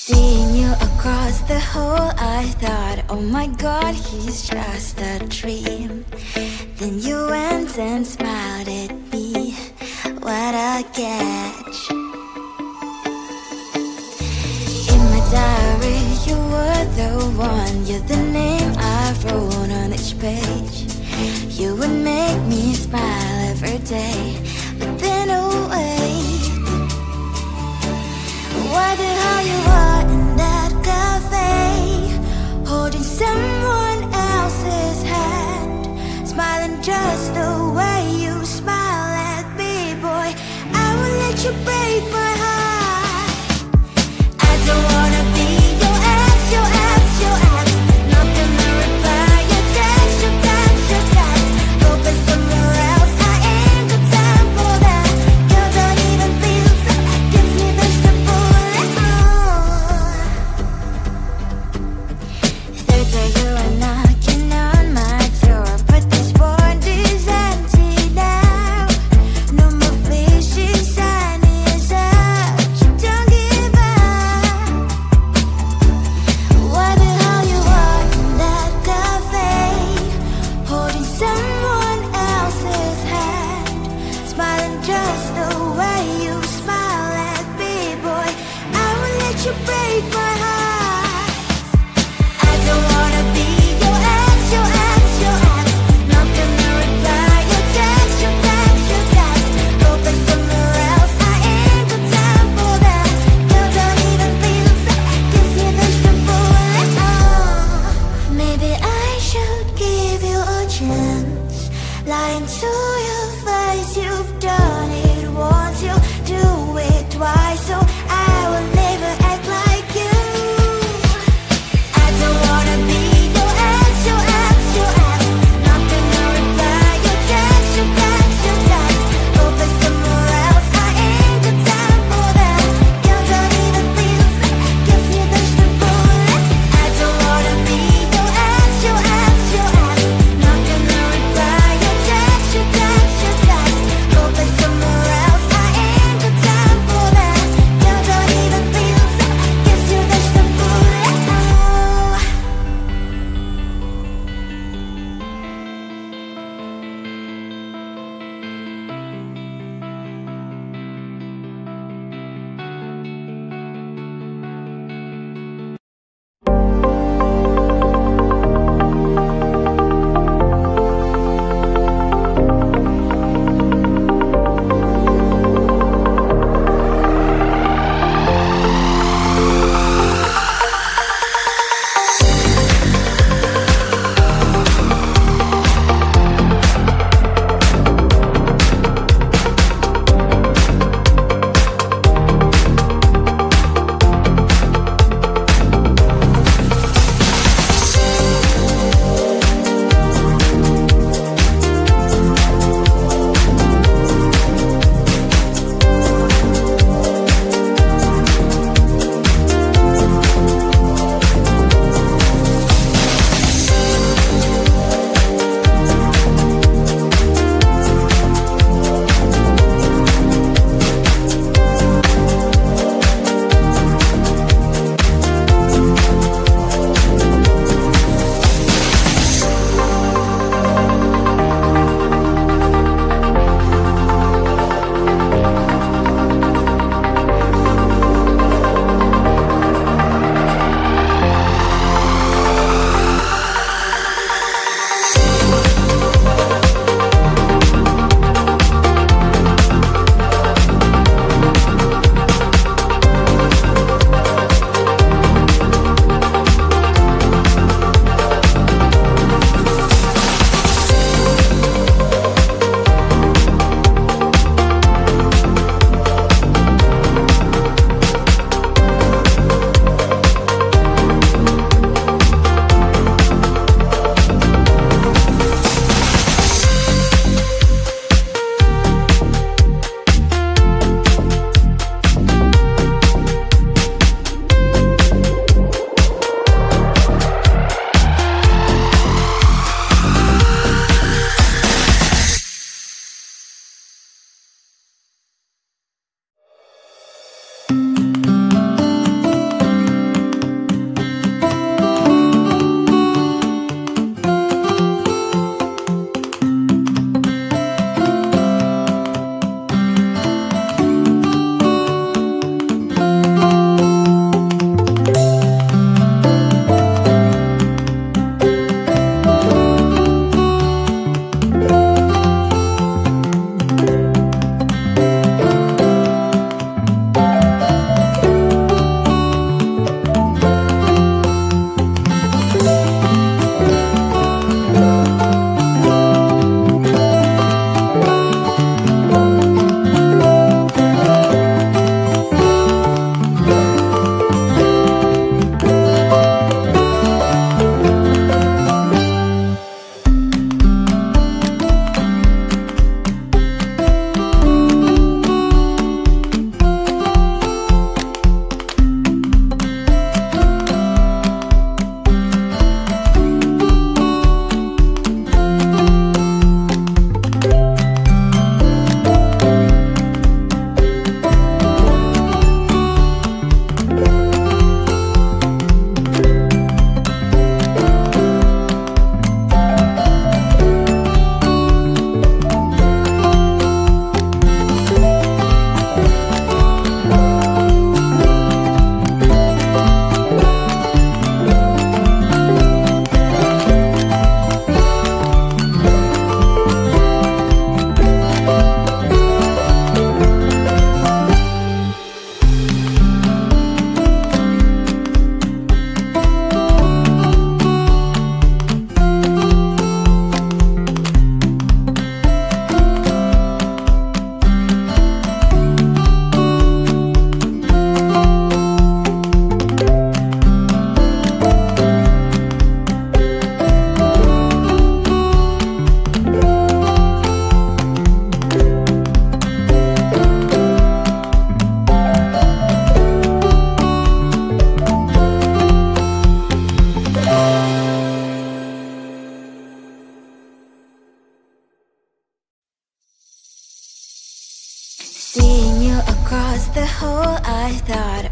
Seeing you across the hall, I thought, oh my god, he's just a dream. Then you went and smiled at me, what a catch. In my diary, you were the one, you're the name I wrote on each page. You would make me smile every day, but then oh wait, why the hell you are in that cafe, holding someone else's hand, smiling just the way you smile at me, boy, I will let you break my heart. I don't wanna be your ex, your ex, your ex, not gonna reply your text, your text, your text, open somewhere else, I ain't got time for that, you don't even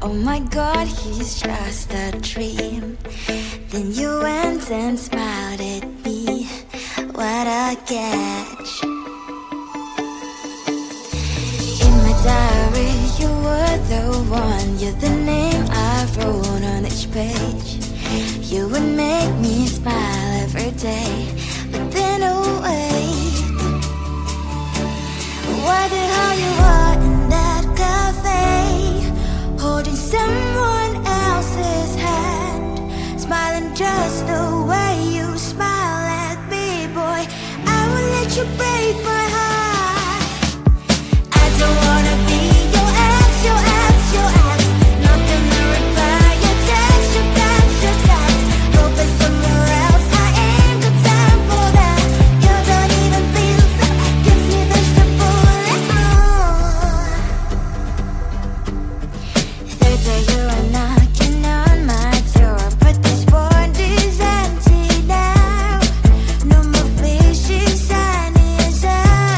oh my God, he's just a dream. Then you went and smiled at me, what a catch. In my diary, you were the one, you're the name I wrote on each page. You would make me smile every day, but then oh wait, why the hell you are in that cafe, holding someone else's hand, smiling just the way you smile at me, boy, I will let you break my heart. I don't wanna be your ex, your ex, your ex, nothing to reply, your text, your text, your text, go back somewhere else, I ain't got time for that, you don't even feel so, gives me vegetable at all. Third day you are knocking on my door, but this board is empty now, no more fishes shiny as I.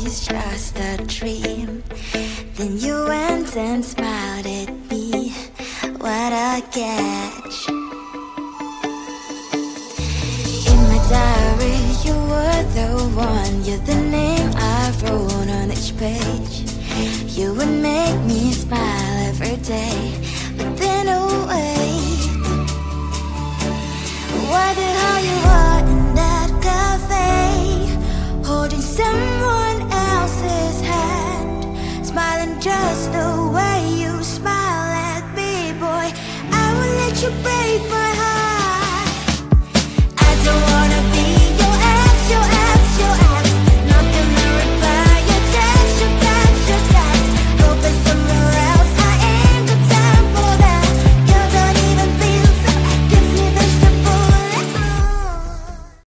everything's just a dream. Then you went and smiled at me. What a catch. In my diary, you were the one. You're the name I wrote on each page. You would make me smile every day. But then wait, wonder how you are in that cafe, holding someone else's hand, smiling just the